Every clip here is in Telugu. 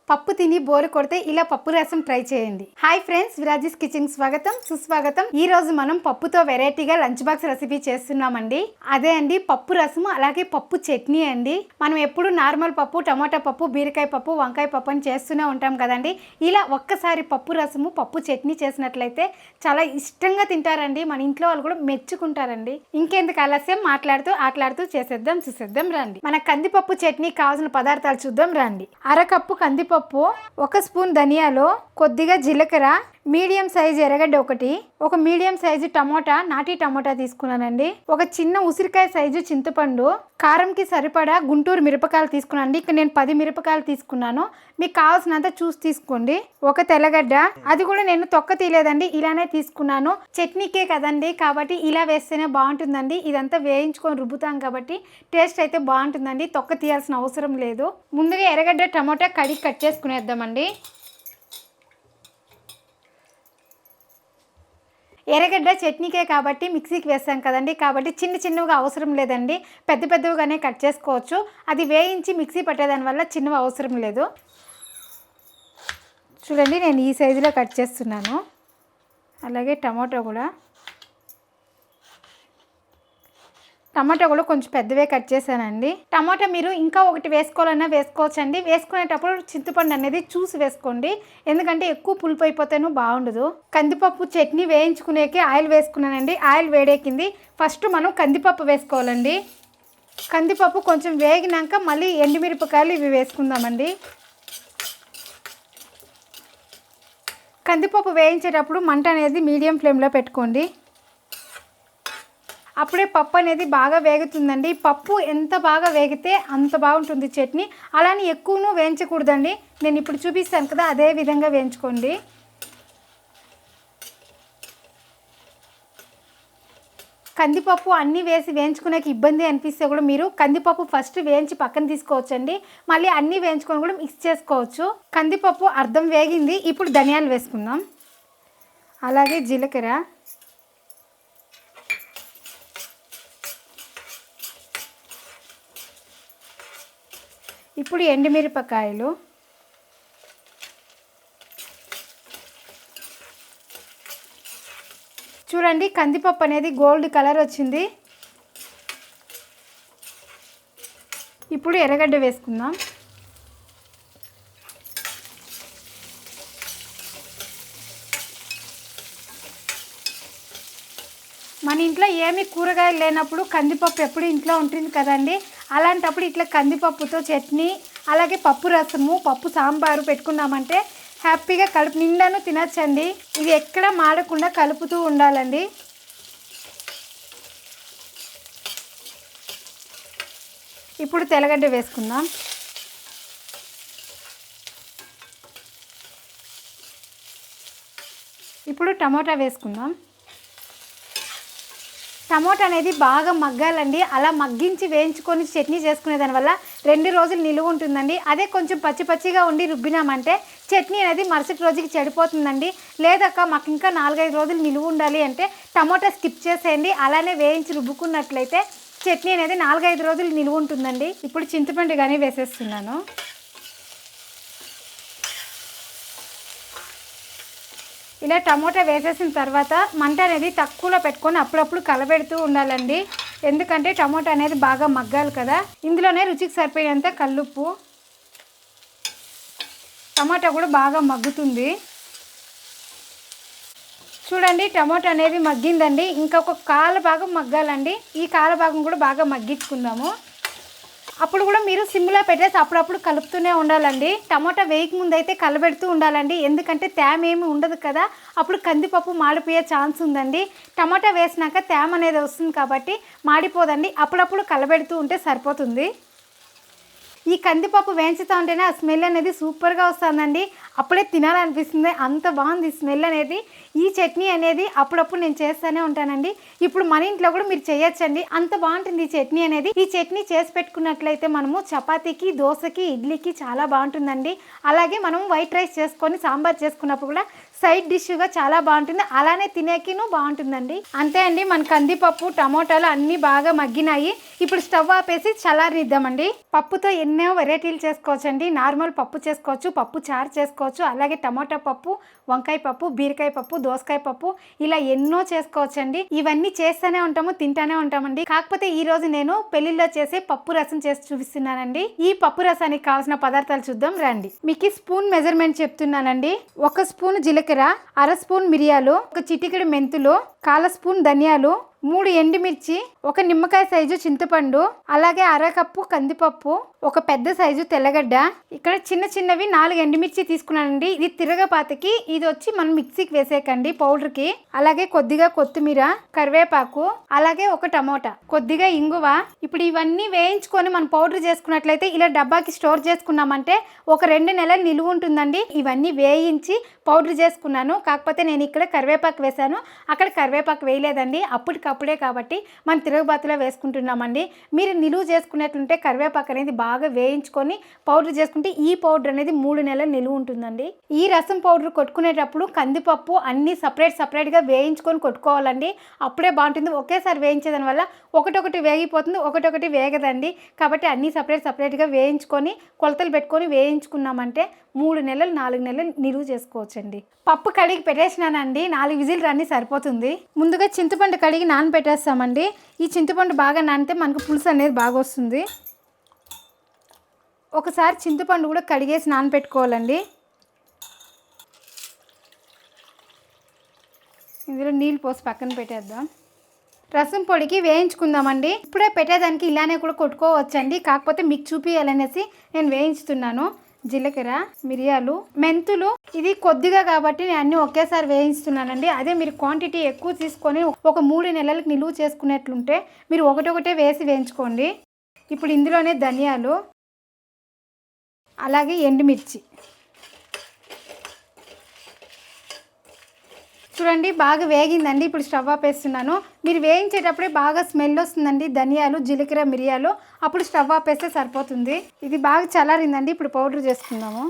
పప్పు తిని బోరు కొడితే ఇలా పప్పు రసం ట్రై చేయండి. హాయ్ ఫ్రెండ్స్, విరాజీస్ కిచెన్ స్వాగతం సుస్వాగతం. ఈ రోజు మనం పప్పుతో వెరైటీగా లంచ్ బాక్స్ రెసిపీ చేస్తున్నామండి. అదే అండి పప్పు రసము, అలాగే పప్పు చట్నీ అండి. మనం ఎప్పుడు నార్మల్ పప్పు, టమాటా పప్పు, బీరకాయ పప్పు, వంకాయ పప్పు అని చేస్తూనే ఉంటాం కదండి. ఇలా ఒక్కసారి పప్పు రసము, పప్పు చట్నీ చేసినట్లయితే చాలా ఇష్టంగా తింటారండి. మన ఇంట్లో వాళ్ళు కూడా మెచ్చుకుంటారండి. ఇంకెందుకు ఆలస్యం, ఆటలాడుతూ చేసేద్దాం, చూసేద్దాం రండి. మన కందిపప్పు చట్నీ కావాల్సిన పదార్థాలు చూద్దాం రండి. అరకప్పు కందిపప్పు, 1 స్పూన్ ధనియాలు, కొద్దిగా జీలకర్ర, మీడియం సైజు ఎర్రగడ్డ ఒకటి, ఒక మీడియం సైజు టమోటా, నాటి టమోటా తీసుకున్నానండి, ఒక చిన్న ఉసిరికాయ సైజు చింతపండు, కారంకి సరిపడా గుంటూరు మిరపకాయలు తీసుకున్నానండి. ఇక్కడ నేను 10 మిరపకాయలు తీసుకున్నాను. మీకు కావాల్సినంత చూసి తీసుకోండి. ఒక తెల్లగడ్డ, అది కూడా నేను తొక్క తీయలేదండి, ఇలానే తీసుకున్నాను. చట్నీకే కదండి, కాబట్టి ఇలా వేస్తేనే బాగుంటుందండి. ఇదంతా వేయించుకొని రుబ్బుతాం కాబట్టి టేస్ట్ అయితే బాగుంటుందండి. తొక్క తీయాల్సిన అవసరం లేదు. ముందుగా ఎర్రగడ్డ, టమోటా కడిగి కట్ చేసుకునేద్దామండి. ఎర్రగడ్డ చట్నీకే కాబట్టి మిక్సీకి వేస్తాం కదండి, కాబట్టి చిన్నగా అవసరం లేదండి. పెద్దగానే కట్ చేసుకోవచ్చు. అది వేయించి మిక్సీ పట్టేదాని వల్ల చిన్నవి అవసరం లేదు. చూడండి, నేను ఈ సైజులో కట్ చేస్తున్నాను. అలాగే టమాటో కూడా కొంచెం పెద్దవే కట్ చేశానండి. టమాటా మీరు ఇంకా ఒకటి వేసుకోవాలన్నా వేసుకోవచ్చండి. వేసుకునేటప్పుడు చింతపండు అనేది చూసి వేసుకోండి, ఎందుకంటే ఎక్కువ పులుపు అయిపోతేనూ బాగుండదు. కందిపప్పు చట్నీ వేయించుకునేకి ఆయిల్ వేసుకున్నానండి. ఆయిల్ వేడెక్కింది. ఫస్ట్ మనం కందిపప్పు వేసుకోవాలండి. కందిపప్పు కొంచెం వేగినాక మళ్ళీ ఎండుమిరపకాయలు ఇవి వేసుకుందామండి. కందిపప్పు వేయించేటప్పుడు మంట అనేది మీడియం ఫ్లేమ్లో పెట్టుకోండి. అప్పుడే పప్పు అనేది బాగా వేగుతుందండి. పప్పు ఎంత బాగా వేగితే అంత బాగుంటుంది చట్నీ. అలానే ఎక్కువను వేయించకూడదండి. నేను ఇప్పుడు చూపిస్తాను కదా, అదే విధంగా వేయించుకోండి. కందిపప్పు అన్నీ వేసి వేయించుకునేకి ఇబ్బంది అనిపిస్తే కూడా మీరు కందిపప్పు ఫస్ట్ వేయించి పక్కన తీసుకోవచ్చండి. మళ్ళీ అన్నీ వేయించుకొని కూడా మిక్స్ చేసుకోవచ్చు. కందిపప్పు అర్ధం వేగింది. ఇప్పుడు ధనియాలు వేసుకుందాం, అలాగే జీలకర్ర, ఇప్పుడు ఎండుమిరపకాయలు, చూడండి కందిపప్పు అనేది గోల్డ్ కలర్ వచ్చింది. ఇప్పుడు ఎర్రగడ్డ వేసుకుందాం. మన ఇంట్లో ఏమి కూరగాయలు లేనప్పుడు కందిపప్పు ఎప్పుడు ఇంట్లో ఉంటుంది కదండి. అలాంటప్పుడు ఇట్లా కందిపప్పుతో చట్నీ, అలాగే పప్పు రసము, పప్పు సాంబారు పెట్టుకున్నామంటే హ్యాపీగా కడుపు నిండాను తినచ్చండి. ఇది ఎక్కడ మాడకుండా కలుపుతూ ఉండాలండి. ఇప్పుడు తెల్లగడ్డ వేసుకుందాం. ఇప్పుడు టమోటా వేసుకుందాం. టమోటా అనేది బాగా మగ్గాలండి. అలా మగ్గించి వేయించుకొని చట్నీ చేసుకునే దానివల్ల 2 రోజులు నిలువ ఉంటుందండి. అదే కొంచెం పచ్చిగా ఉండి రుబ్బినామంటే చట్నీ అనేది మరుసటి రోజుకి చెడిపోతుందండి. లేదక్క మాకు ఇంకా 4-5 రోజులు నిలువ ఉండాలి అంటే టమోటా స్కిప్ చేసేయండి. అలానే వేయించి రుబ్బుకున్నట్లయితే చట్నీ అనేది 4-5 రోజులు నిలువ ఉంటుందండి. ఇప్పుడు చింతపండు కానీ వేసేస్తున్నాను. ఇలా టమోటా వేసేసిన తర్వాత మంట అనేది తక్కువలో పెట్టుకొని అప్పుడప్పుడు కలబెడుతూ ఉండాలండి. ఎందుకంటే టమోటా అనేది బాగా మగ్గాలి కదా. ఇందులోనే రుచికి సరిపోయేంత కల్లుప్పు. టమాటా కూడా బాగా మగ్గుతుంది. చూడండి, టమోటా అనేది మగ్గిందండి. ఇంకొక కాల భాగం మగ్గాలండి. ఈ కాల భాగం కూడా బాగా మగ్గించుకుందాము. అప్పుడు కూడా మీరు సిమ్లో పెట్టేసి అప్పుడప్పుడు కలుపుతూనే ఉండాలండి. టమోటా వేయక ముందు అయితే కలబెడుతూ ఉండాలండి, ఎందుకంటే తేమ ఏమి ఉండదు కదా. అప్పుడు కందిపప్పు మాడిపోయే ఛాన్స్ ఉందండి. టమోటా వేసినాక తేమ అనేది వస్తుంది కాబట్టి మాడిపోదండి. అప్పుడప్పుడు కలబెడుతూ ఉంటే సరిపోతుంది. ఈ కందిపప్పు వేయించుతూ ఉంటేనే ఆ స్మెల్ అనేది సూపర్గా వస్తుందండి. అప్పుడే తినాలనిపిస్తుంది, అంత బాగుంది స్మెల్ అనేది. ఈ చట్నీ అనేది అప్పుడప్పుడు నేను చేస్తూనే ఉంటానండి. ఇప్పుడు మన ఇంట్లో కూడా మీరు చేయొచ్చండి, అంత బాగుంటుంది ఈ చట్నీ అనేది. ఈ చట్నీ చేసి పెట్టుకున్నట్లయితే మనము చపాతీకి, దోశకి, ఇడ్లీకి చాలా బాగుంటుందండి. అలాగే మనం వైట్ రైస్ చేసుకొని సాంబార్ చేసుకున్నప్పుడు కూడా సైడ్ డిష్గా చాలా బాగుంటుంది, అలానే తినేకిను బాగుంటుందండి. అంతే అండి, మన కందిపప్పు, టమోటాలు అన్నీ బాగా మగ్గినాయి. ఇప్పుడు స్టవ్ ఆపేసి చల్లారనిద్దామండి. పప్పుతో ఎన్నో వెరైటీలు చేసుకోవచ్చండి. నార్మల్ పప్పు చేసుకోవచ్చు, పప్పు చారు చేసుకోవచ్చు, అలాగే టమోటా పప్పు, వంకాయ పప్పు, బీరకాయ పప్పు, దోసకాయ పప్పు, ఇలా ఎన్నో చేసుకోవచ్చండి. ఇవన్నీ చేస్తూనే ఉంటాము, తింటానే ఉంటామండి. కాకపోతే ఈ రోజు నేను పెళ్లిలో చేసే పప్పు రసం చేసి చూపిస్తున్నానండి. ఈ పప్పు రసానికి కావాల్సిన పదార్థాలు చూద్దాం రండి. మీకు స్పూన్ మెజర్మెంట్ చెప్తున్నానండి. 1 స్పూన్ జీలకర్ర, అర స్పూన్ మిరియాలు, 1 చిటికెడు మెంతులు, 1/4 స్పూన్ ధనియాలు, 3 ఎండుమిర్చి, 1 నిమ్మకాయ సైజు చింతపండు, అలాగే అరకప్పు కందిపప్పు, 1 పెద్ద సైజు తెల్లగడ్డ. ఇక్కడ చిన్న చిన్నవి 4 ఎండుమిర్చి తీసుకున్నానండి. ఇది తిరగపాతకి, ఇది వచ్చి మనం మిక్సీకి వేసేకండి పౌడర్కి. అలాగే కొద్దిగా కొత్తిమీర, కరివేపాకు, అలాగే 1 టమోటా, కొద్దిగా ఇంగువ. ఇప్పుడు ఇవన్నీ వేయించుకొని మనం పౌడర్ చేసుకున్నట్లయితే ఇలా డబ్బాకి స్టోర్ చేసుకున్నామంటే ఒక 2 నెలలు నిలువ ఉంటుందండి. ఇవన్నీ వేయించి పౌడర్ చేసుకున్నాను. కాకపోతే నేను ఇక్కడ కరివేపాకు వేసాను, అక్కడ కరివేపాకు వేయలేదండి. అప్పటికప్పుడే కాబట్టి మనం తిరుగుబాతులో వేసుకుంటున్నామండి. మీరు నిలువ చేసుకున్నట్లుంటే కరివేపాకు అనేది బాగా వేయించుకొని పౌడర్ చేసుకుంటే ఈ పౌడర్ అనేది 3 నెలలు నిలువ ఉంటుందండి. ఈ రసం పౌడర్ కొట్టుకునేటప్పుడు కందిపప్పు అన్నీ సపరేట్గా వేయించుకొని కొట్టుకోవాలండి. అప్పుడే బాగుంటుంది. ఒకేసారి వేయించేదాని వల్ల ఒకటొకటి వేగిపోతుంది, ఒకటొకటి వేగదండి. కాబట్టి అన్నీ సపరేట్గా వేయించుకొని కొలతలు పెట్టుకొని వేయించుకున్నామంటే 3 నెలలు 4 నెలలు నిలువ చేసుకోవచ్చండి. పప్పు కడిగి పెట్టేసినానండి, 4 విజిల్ అన్నీ సరిపోతుంది. ముందుగా చింతపండు కడిగి నానబెట్టేస్తామండి. ఈ చింతపండు బాగా నానితే మనకు పులుసు అనేది బాగా వస్తుంది. ఒకసారి చింతపండు కూడా కడిగేసి నానబెట్టుకోవాలండి. ఇందులో నీళ్ళు పోసి పక్కన పెట్టేద్దాం. రసం పొడికి వేయించుకుందామండి. ఇప్పుడే పెట్టేదానికి ఇలానే కూడా కొట్టుకోవచ్చండి, కాకపోతే మీకు చూపించాలనేసి నేను వేయించుతున్నాను. జీలకర్ర, మిరియాలు, మెంతులు, ఇది కొద్దిగా కాబట్టి నేను అన్నీ ఒకేసారి వేయిస్తున్నానండి. అదే మీరు క్వాంటిటీ ఎక్కువ తీసుకొని ఒక 3 నెలలకు నిలువ చేసుకునేట్లుంటే మీరు ఒకటొకటే వేసి వేయించుకోండి. ఇప్పుడు ఇందులోనే ధనియాలు, అలాగే ఎండుమిర్చి చూడండి బాగా వేగిందండి. ఇప్పుడు స్టవ్ ఆపేస్తున్నాను. మీరు వేయించేటప్పుడే బాగా స్మెల్ వస్తుందండి, ధనియాలు, జీలకర్ర, మిరియాలు. అప్పుడు స్టవ్ ఆపేస్తే సరిపోతుంది. ఇది బాగా చల్లారిందండి. ఇప్పుడు పౌడర్ చేసుకుందాము.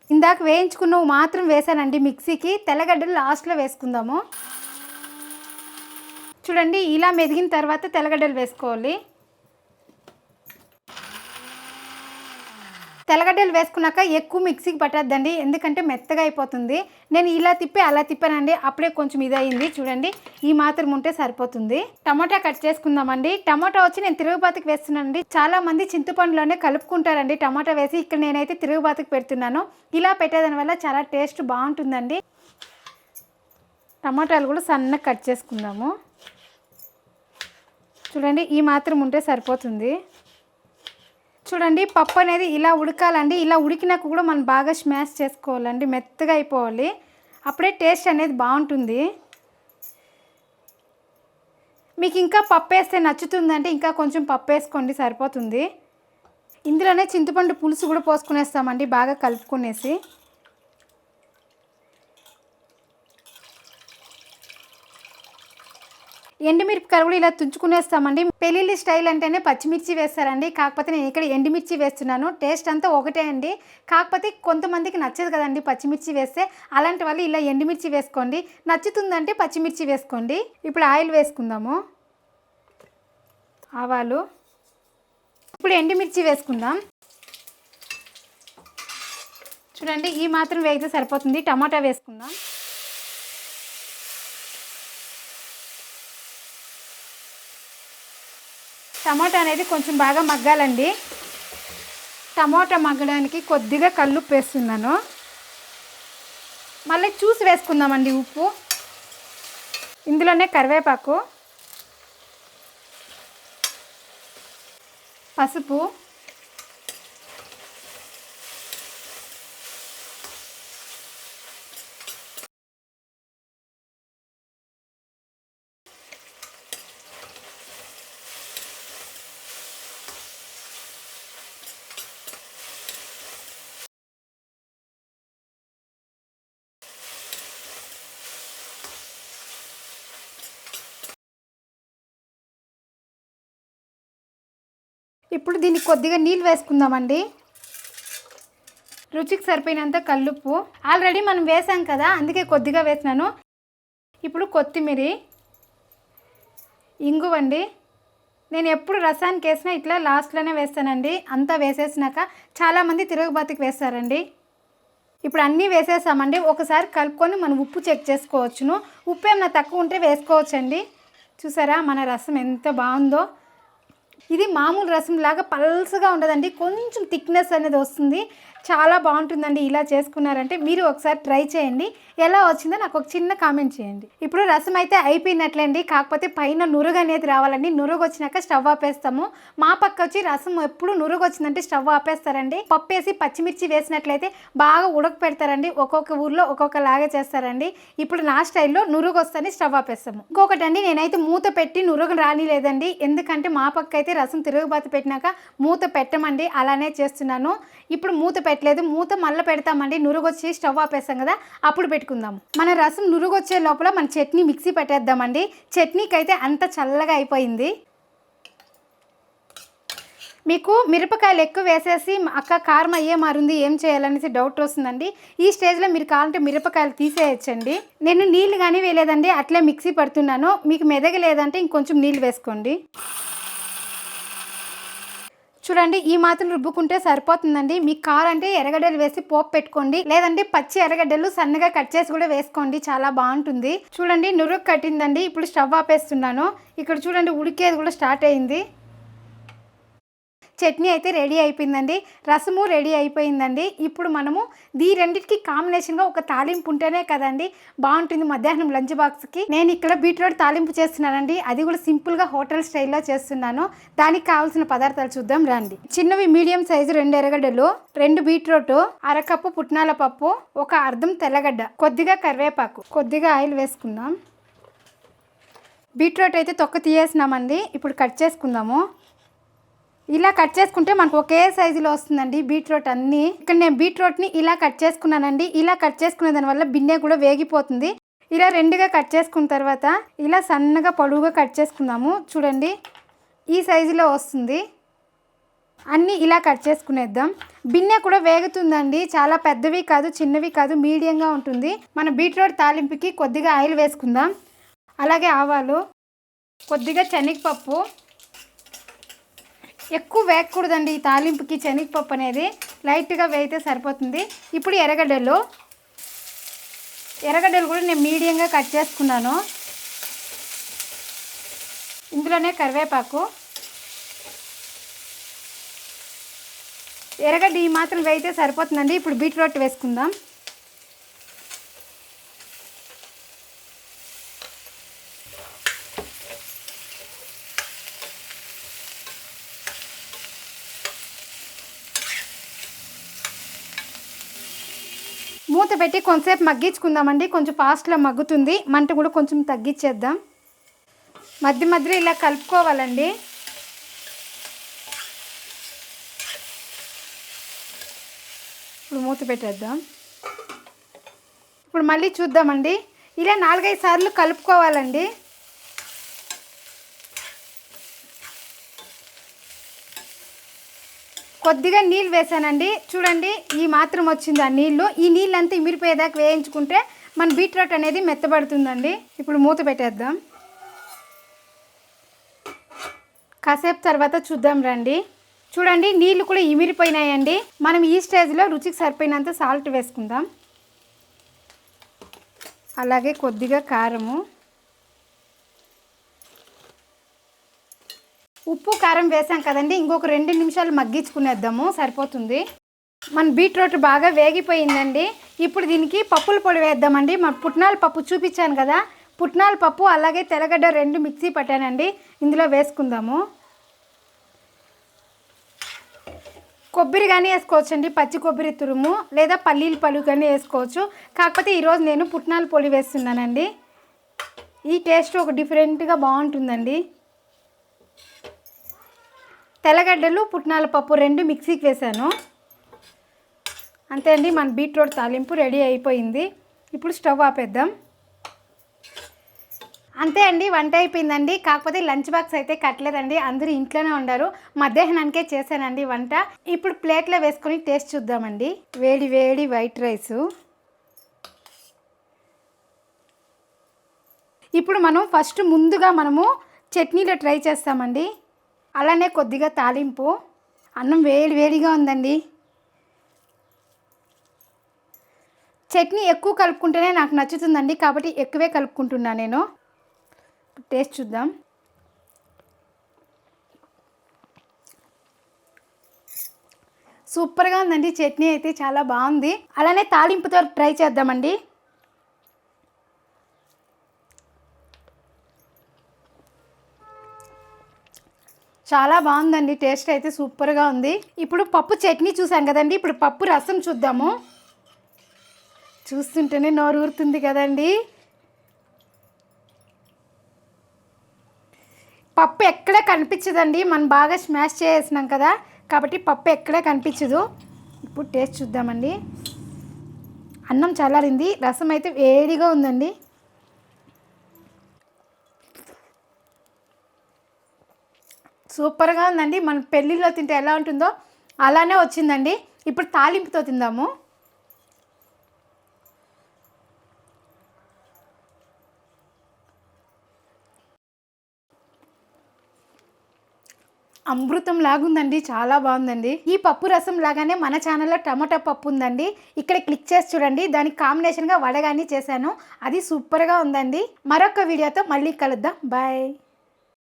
ఇందాక వేయించుకున్నవి మాత్రం వేసానండి మిక్సీకి. తెల్లగడ్డలు లాస్ట్లో వేసుకుందాము. చూడండి ఇలా మెదిగిన తర్వాత తెల్లగడ్డలు వేసుకోవాలి. తెల్లగడ్డలు వేసుకున్నాక ఎక్కువ మిక్సీకి పట్టద్దండి, ఎందుకంటే మెత్తగా అయిపోతుంది. నేను ఇలా తిప్పి అలా తిప్పానండి, అప్పుడే కొంచెం ఇదయింది. చూడండి ఈ మాత్రం ఉంటే సరిపోతుంది. టమాటా కట్ చేసుకుందామండి. టమాటా వచ్చి నేను తిరుగుబాతుకు వేస్తున్నానండి. చాలా మంది చింతపండులోనే కలుపుకుంటారండి టమాటా వేసి. ఇక్కడ నేనైతే తిరుగుబాతుకు పెడుతున్నాను. ఇలా పెట్టేదాని వల్ల చాలా టేస్ట్ బాగుంటుందండి. టమాటాలు కూడా సన్నగా కట్ చేసుకుందాము. చూడండి ఈ మాత్రం ఉంటే సరిపోతుంది. చూడండి పప్పు అనేది ఇలా ఉడకాలండి. ఇలా ఉడికినాక కూడా మనం బాగా స్మాష్ చేసుకోవాలండి, మెత్తగా అయిపోవాలి. అప్పుడే టేస్ట్ అనేది బాగుంటుంది. మీకు ఇంకా పప్పు వేస్తే నచ్చుతుందంటే ఇంకా కొంచెం పప్పు వేసుకోండి, సరిపోతుంది. ఇందులోనే చింతపండు పులుసు కూడా పోసుకునేస్తామండి, బాగా కలుపుకునేసి. ఎండుమిరపకాయలు కూడా ఇలా తుంచుకునేస్తామండి. పెళ్ళిళ్ళ స్టైల్ అంటేనే పచ్చిమిర్చి వేస్తారండి, కాకపోతే నేను ఇక్కడ ఎండుమిర్చి వేస్తున్నాను. టేస్ట్ అంతా ఒకటే అండి, కాకపోతే కొంతమందికి నచ్చదు కదండి పచ్చిమిర్చి వేస్తే. అలాంటి వాళ్ళు ఇలా ఎండుమిర్చి వేసుకోండి, నచ్చుతుందంటే పచ్చిమిర్చి వేసుకోండి. ఇప్పుడు ఆయిల్ వేసుకుందాము. ఆవాలు, ఇప్పుడు ఎండుమిర్చి వేసుకుందాం. చూడండి ఈ మాత్రం వేగితే సరిపోతుంది. టమాటా వేసుకుందాం. టమాటా అనేది కొంచెం బాగా మగ్గాలండి. టమాటా మగ్గడానికి కొద్దిగా కల్లుప్పు వేస్తున్నాను. మళ్ళీ చూసి వేసుకుందామండి ఉప్పు. ఇందులోనే కరివేపాకు, పసుపు, ఇప్పుడు దీనికి కొద్దిగా నీళ్ళు వేసుకుందామండి. రుచికి సరిపోయినంత కల్లుప్పు. ఆల్రెడీ మనం వేసాం కదా, అందుకే కొద్దిగా వేసినాను. ఇప్పుడు కొత్తిమీర, ఇంగువండి. నేను ఎప్పుడు రసానికి వేసినా ఇట్లా లాస్ట్లోనే వేస్తానండి. అంతా వేసేసినాక చాలామంది తిరుగుబాతికి వేస్తారండి. ఇప్పుడు అన్నీ వేసేసామండి. ఒకసారి కలుపుకొని మనం ఉప్పు చెక్ చేసుకోవచ్చును. ఉప్పు ఏమైనా తక్కువ ఉంటే వేసుకోవచ్చండి. చూసారా మన రసం ఎంత బాగుందో. ఇది మామూలు రసం లాగా పల్సగా ఉండదండి, కొంచెం థిక్నెస్ అనేది వస్తుంది. చాలా బాగుంటుందండి. ఇలా చేసుకున్నారంటే మీరు ఒకసారి ట్రై చేయండి. ఎలా వచ్చిందో నాకు ఒక చిన్న కామెంట్ చేయండి. ఇప్పుడు రసం అయితే అయిపోయినట్లేండి. కాకపోతే పైన నురుగు అనేది రావాలండి. నురుగు వచ్చినాక స్టవ్ ఆపేస్తాము. మా పక్క వచ్చి రసం ఎప్పుడు నురుగు వచ్చిందంటే స్టవ్ ఆపేస్తారండి. పప్పు వేసి పచ్చిమిర్చి వేసినట్లయితే బాగా ఉడక పెడతారండి. ఒక్కొక్క ఊర్లో ఒక్కొక్కలాగా చేస్తారండి. ఇప్పుడు నా స్టైల్లో నురుగు వస్తేనే స్టవ్ ఆపేస్తాము. ఇంకొకటి అండి, నేనైతే మూత పెట్టి నురుగు రానిలేదండి. ఎందుకంటే మా పక్క అయితే రసం తిరుగుబాతి పెట్టినాక మూత పెట్టమండి, అలానే చేస్తున్నాను. ఇప్పుడు మూత పెట్టలేదు, మూత మళ్ళీ పెడతామండి. నురుగు వచ్చి స్టవ్ ఆపేస్తాం కదా, అప్పుడు పెట్టుకుందాం. మన రసం నురుగు వచ్చే లోపల మన చట్నీ మిక్సీ పెట్టేద్దామండి. చట్నీకి అయితే అంత చల్లగా అయిపోయింది. మీకు మిరపకాయలు ఎక్కువ వేసేసి అక్క కారం అయ్యే మారుంది ఏం చేయాలనేసి డౌట్ వస్తుందండి. ఈ స్టేజ్లో మీరు కావాలంటే మిరపకాయలు తీసేయచ్చండి. నేను నీళ్ళు కానీ వేయలేదండి, అట్లే మిక్సీ పడుతున్నాను. మీకు మెదగలేదంటే ఇంకొంచెం నీళ్ళు వేసుకోండి. చూడండి ఈ మాత్రం రుబ్బుకుంటే సరిపోతుందండి. మీకు కావాలంటే ఎర్రగడ్డలు వేసి పోపు పెట్టుకోండి, లేదంటే పచ్చి ఎర్రగడ్డలు సన్నగా కట్ చేసి కూడా వేసుకోండి, చాలా బాగుంటుంది. చూడండి నురుగు కట్టిందండి. ఇప్పుడు స్టవ్ ఆపేస్తున్నాను. ఇక్కడ చూడండి ఉడికేది కూడా స్టార్ట్ అయింది. చట్నీ అయితే రెడీ అయిపోయిందండి. రసము రెడీ అయిపోయిందండి. ఇప్పుడు మనము ఈ రెండింటికి కాంబినేషన్గా ఒక తాలింపు ఉంటేనే కదండి బాగుంటుంది మధ్యాహ్నం లంచ్ బాక్స్కి. నేను ఇక్కడ బీట్రూట్ తాలింపు చేస్తున్నానండి. అది కూడా సింపుల్గా హోటల్ స్టైల్లో చేస్తున్నాను. దానికి కావాల్సిన పదార్థాలు చూద్దాం రండి. చిన్నవి మీడియం సైజు 2 ఎర్రగడ్డలు, 2 బీట్రూట్, అరకప్పు పుట్నాల పప్పు, ఒక అర్ధం తెల్లగడ్డ, కొద్దిగా కరివేపాకు, కొద్దిగా ఆయిల్ వేసుకుందాం. బీట్రూట్ అయితే తొక్క తీయేసినామండి. ఇప్పుడు కట్ చేసుకుందాము. ఇలా కట్ చేసుకుంటే మనకు ఒకే సైజులో వస్తుందండి బీట్రూట్ అన్నీ. ఇక్కడ నేను బీట్రూట్ని ఇలా కట్ చేసుకున్నానండి. ఇలా కట్ చేసుకునే దానివల్ల బిన్నె కూడా వేగిపోతుంది. ఇలా 2గా కట్ చేసుకున్న తర్వాత ఇలా సన్నగా పొడవుగా కట్ చేసుకుందాము. చూడండి ఈ సైజులో వస్తుంది. అన్నీ ఇలా కట్ చేసుకునేద్దాం. బిన్నె కూడా వేగుతుందండి. చాలా పెద్దవి కాదు, చిన్నవి కాదు, మీడియంగా ఉంటుంది. మన బీట్రూట్ తాలింపుకి కొద్దిగా ఆయిల్ వేసుకుందాం. అలాగే ఆవాలు, కొద్దిగా శనగపప్పు. ఎక్కువ వేగకూడదండి ఈ తాలింపుకి శనగపప్పు అనేది, లైట్గా వేగితే సరిపోతుంది. ఇప్పుడు ఎర్రగడ్డలు కూడా నేను మీడియంగా కట్ చేసుకున్నాను. ఇందులోనే కరివేపాకు, ఎర్రగడ్డ ఈ మాత్రం వేగితే సరిపోతుందండి. ఇప్పుడు బీట్రూట్ వేసుకుందాం. మూత పెట్టి కొంచెంసేపు మగ్గించుకుందామండి. కొంచెం ఫాస్ట్లో మగ్గుతుంది. మంట కూడా కొంచెం తగ్గించేద్దాం. మధ్య మధ్యలో ఇలా కలుపుకోవాలండి. ఇప్పుడు మూత పెట్టేద్దాం. ఇప్పుడు మళ్ళీ చూద్దామండి. ఇలా 4-5 సార్లు కలుపుకోవాలండి. కొద్దిగా నీళ్ళు వేసానండి. చూడండి ఈ మాత్రం వచ్చింది ఆ నీళ్ళు. ఈ నీళ్ళంతా ఇమిరిపోయేదాకా వేయించుకుంటే మన బీట్రూట్ అనేది మెత్తబడుతుందండి. ఇప్పుడు మూత పెట్టేద్దాం. కాసేపు తర్వాత చూద్దాం రండి. చూడండి నీళ్ళు కూడా ఇమిరిపోయినాయండి. మనం ఈ స్టేజ్లో రుచికి సరిపోయినంత సాల్ట్ వేసుకుందాం. అలాగే కొద్దిగా కారము, ఉప్పు కారం వేసాం కదండి. ఇంకొక 2 నిమిషాలు మగ్గించుకునేద్దాము, సరిపోతుంది. మన బీట్రూట్ బాగా వేగిపోయిందండి. ఇప్పుడు దీనికి పప్పుల పొడి వేద్దామండి. మన పుట్నాల పప్పు చూపించాను కదా, పుట్నాల పప్పు అలాగే తెల్లగడ్డ 2 మిక్సీ పట్టానండి. ఇందులో వేసుకుందాము. కొబ్బరి కానీ వేసుకోవచ్చండి, పచ్చి కొబ్బరి తురుము, లేదా పల్లీల పలుకు కానీ వేసుకోవచ్చు. కాకపోతే ఈరోజు నేను పుట్నాల పొడి వేస్తున్నానండి. ఈ టేస్ట్ ఒక డిఫరెంట్గా బాగుంటుందండి. తెల్లగడ్డలు, పుట్నాల పప్పు 2 మిక్సీకి వేసాను. అంతే అండి, మన బీట్రూట్ తాలింపు రెడీ అయిపోయింది. ఇప్పుడు స్టవ్ ఆపేద్దాం. అంతే అండి, వంట అయిపోయిందండి. కాకపోతే లంచ్ బాక్స్ అయితే కట్టలేదండి, అందరూ ఇంట్లోనే ఉండారు. మధ్యాహ్నానికే చేశానండి వంట. ఇప్పుడు ప్లేట్లో వేసుకొని టేస్ట్ చూద్దామండి. వేడి వేడి వైట్ రైసు. ఇప్పుడు మనం ఫస్ట్ ముందుగా చట్నీలో ట్రై చేస్తామండి. అలానే కొద్దిగా తాలింపు. అన్నం వేడి వేడిగా ఉందండి. చట్నీ ఎక్కువ కలుపుకుంటేనే నాకు నచ్చుతుందండి, కాబట్టి ఎక్కువే కలుపుకుంటున్నాను నేను. టేస్ట్ చూద్దాం. సూపర్గా ఉందండి, చట్నీ అయితే చాలా బాగుంది. అలానే తాలింపుతో ట్రై చేద్దామండి. చాలా బాగుందండి, టేస్ట్ అయితే సూపర్గా ఉంది. ఇప్పుడు పప్పు చట్నీ చూసాం కదండి, ఇప్పుడు పప్పు రసం చూద్దాము. చూస్తుంటేనే నోరు ఊరుతుంది కదండి. పప్పు ఎక్కడా కనిపించదండి, మనం బాగా స్మాష్ చేసినాం కదా, కాబట్టి పప్పు ఎక్కడా కనిపించదు. ఇప్పుడు టేస్ట్ చూద్దామండి. అన్నం చల్లారింది, రసం అయితే వేడిగా ఉందండి. సూపర్గా ఉందండి. మన పెళ్ళిళ్ళలో తింటే ఎలా ఉంటుందో అలానే వచ్చిందండి. ఇప్పుడు తాలింపుతో తిందాము. అమృతం లాగుందండి, చాలా బాగుందండి. ఈ పప్పు రసం లాగానే మన ఛానల్లో టమాటా పప్పు ఉందండి, ఇక్కడ క్లిక్ చేసి చూడండి. దానికి కాంబినేషన్గా వడగాని చేశాను, అది సూపర్గా ఉందండి. మరొక వీడియోతో మళ్ళీ కలుద్దాం. బాయ్.